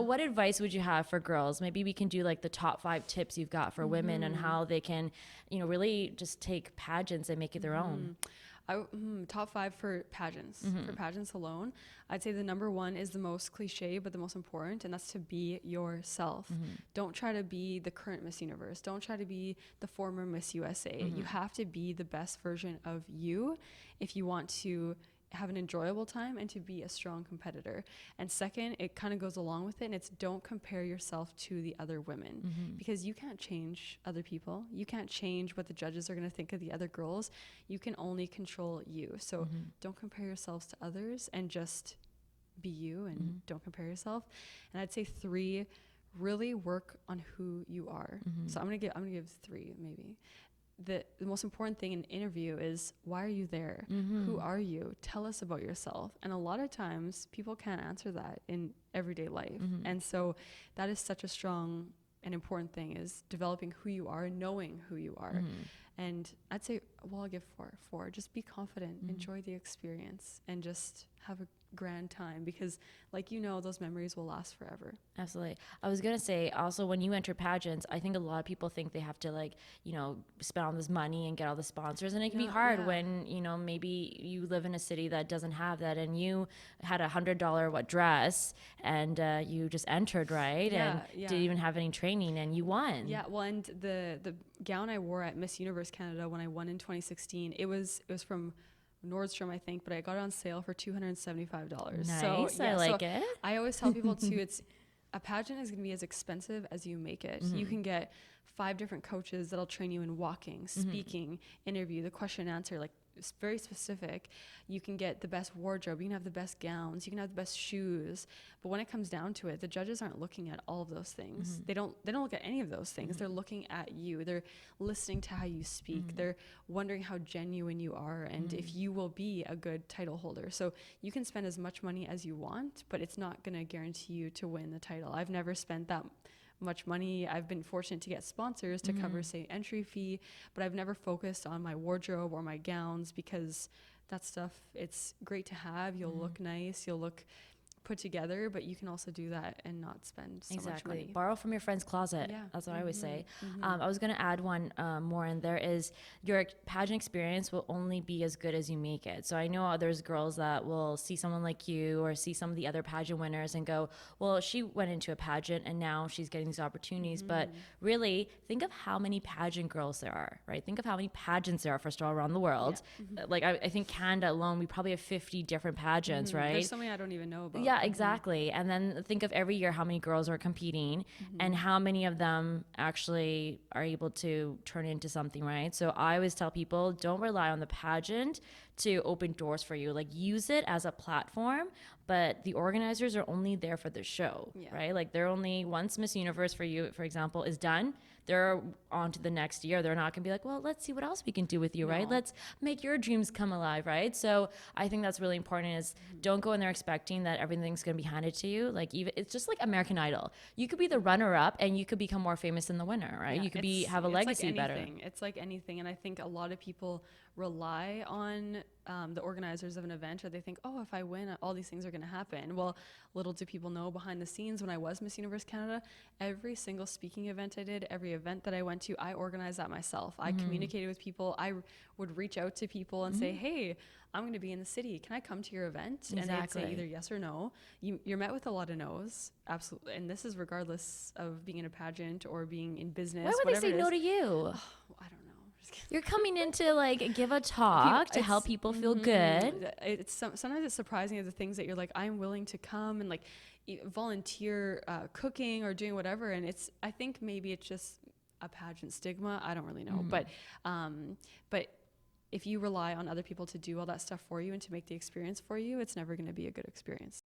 what advice would you have for girls? Maybe we can do like the top 5 tips you've got for women and how they can, you know, really just take pageants and make it their own. Top 5 for pageants. For pageants alone, I'd say the number 1 is the most cliche but the most important, and that's to be yourself. Don't try to be the current Miss Universe. Don't try to be the former Miss USA. You have to be the best version of you if you want to have an enjoyable time and to be a strong competitor. And second, it kind of goes along with it, and it's don't compare yourself to the other women, because you can't change other people. You can't change what the judges are going to think of the other girls. You can only control you. So don't compare yourselves to others, and just be you, and don't compare yourself. And I'd say 3, really work on who you are. So I'm gonna give 3 maybe. The most important thing in an interview is, why are you there? Who are you? Tell us about yourself. And a lot of times people can't answer that in everyday life. And so that is such a strong and important thing, is developing who you are, knowing who you are. And I'd say, well, I'll give 4. Just be confident, enjoy the experience, and just have a grand time, because like, you know, those memories will last forever. Absolutely. I was going to say also, when you enter pageants, I think a lot of people think they have to, like, you know, spend all this money and get all the sponsors, and it can be hard when, you know, maybe you live in a city that doesn't have that, and you had $100 dress and you just entered, right? And didn't even have any training, and you won. Yeah, well, and the gown I wore at Miss Universe Canada when I won in 2016, it was from Nordstrom, I think, but I got it on sale for $275. Nice. So, yeah, I like it. I always tell people too, a pageant is going to be as expensive as you make it. You can get 5 different coaches that'll train you in walking, speaking, interview, the question and answer, like, it's very specific. You can get the best wardrobe, you can have the best gowns, you can have the best shoes. But when it comes down to it, the judges aren't looking at all of those things. They don't look at any of those things. They're looking at you. They're listening to how you speak. They're wondering how genuine you are, and if you will be a good title holder. So you can spend as much money as you want, but it's not going to guarantee you to win the title. I've never spent that much money. I've been fortunate to get sponsors to cover, say, entry fee, but I've never focused on my wardrobe or my gowns, because that stuff, it's great to have. You'll look nice, you'll look put together, but you can also do that and not spend so much money. Borrow from your friend's closet. Yeah. That's what I always say. I was going to add one more, and there is, your pageant experience will only be as good as you make it. So I know there's girls that will see someone like you or see some of the other pageant winners and go, well, she went into a pageant and now she's getting these opportunities. But really, think of how many pageant girls there are, right? Think of how many pageants there are, first of all, around the world. Like, I think Canada alone, we probably have 50 different pageants, right? There's so many I don't even know about. Yeah, exactly. And then think of every year how many girls are competing and how many of them actually are able to turn into something, right? So I always tell people, don't rely on the pageant to open doors for you. Like, use it as a platform, but the organizers are only there for the show, right? Like, they're only, once Miss Universe for you, for example, is done, they're on to the next year. They're not gonna be like, well, let's see what else we can do with you, right? Let's make your dreams come alive, right? So I think that's really important, is don't go in there expecting that everything's gonna be handed to you. Like, even, it's just like American Idol. You could be the runner-up and you could become more famous than the winner, right? You could have a legacy better. It's like anything. And I think a lot of people rely on the organizers of an event, or they think, oh, if I win, all these things are going to happen. Well, little do people know, behind the scenes, when I was Miss Universe Canada, every single speaking event I did, every event that I went to, I organized that myself. I communicated with people. I would reach out to people and say, hey, I'm going to be in the city. Can I come to your event? And they'd say either yes or no. You're met with a lot of no's. Absolutely. And this is regardless of being in a pageant or being in business. Why would they say no to you? Oh, I don't know. You're coming in to, like, give a talk to help people feel good. Sometimes it's surprising of the things that you're like, I'm willing to come and, like, volunteer cooking or doing whatever. And I think maybe it's just a pageant stigma. I don't really know. But if you rely on other people to do all that stuff for you and to make the experience for you, it's never going to be a good experience.